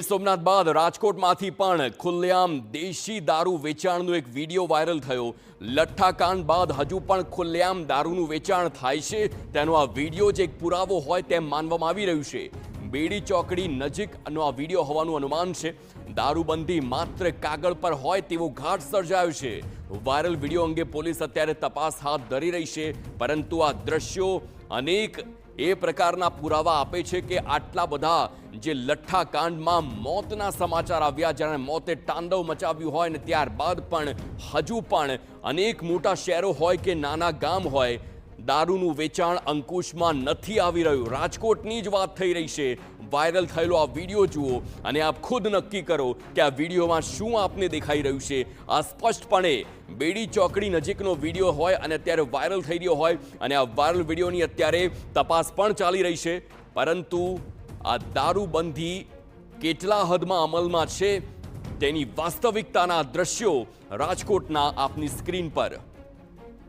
સોમનાથ બાદ રાજકોટમાંથી પણ ખુલ્લેઆમ દેશી દારૂ વેચાણનો એક વિડીયો વાયરલ થયો। લઠ્ઠાકાંડ બાદ હજુ પણ ખુલ્લેઆમ દારૂનું વેચાણ થાય છે તેનો આ વિડીયો જ એક પુરાવો હોય તેમ માનવામાં આવી રહ્યું છે। બેડી ચોકડી નજીકનો આ વિડીયો હોવાનું અનુમાન છે। દારૂબંધી માત્ર કાગળ પર હોય તેવો ઘાટ સર્જાયો છે। વાયરલ વિડીયો અંગે પોલીસ અત્યારે તપાસ હાથ ધરી રહી છે, પરંતુ આ દ્રશ્યો અનેક એ પ્રકારના પુરાવા આપે છે કે આટલા બધા જે લઠ્ઠાકાંડમાં મોતના સમાચાર આવ્યા, જ્યારે મોતે તાંડવ મચાવ્યું હોય ને ત્યારબાદ પણ હજુ પણ અનેક મોટા શહેરો હોય કે નાના ગામ હોય, દારૂનું વેચાણ અંકુશમાં નથી આવી રહ્યું। રાજકોટની જ વાત થઈ રહી છે। વાયરલ થયેલો આ વિડીયો જુઓ અને આપ ખુદ નક્કી કરો કે આ વિડીયોમાં શું આપને દેખાઈ રહ્યું છે। આ સ્પષ્ટપણે બેડી ચોકડી નજીકનો વિડીયો હોય અને અત્યારે વાયરલ થઈ રહ્યો હોય, અને આ વાયરલ વિડીયોની અત્યારે તપાસ પણ ચાલી રહી છે, પરંતુ આ દારૂબંધી કેટલા હદમાં અમલમાં છે તેની વાસ્તવિકતાના દ્રશ્યો રાજકોટના આપની સ્ક્રીન પર।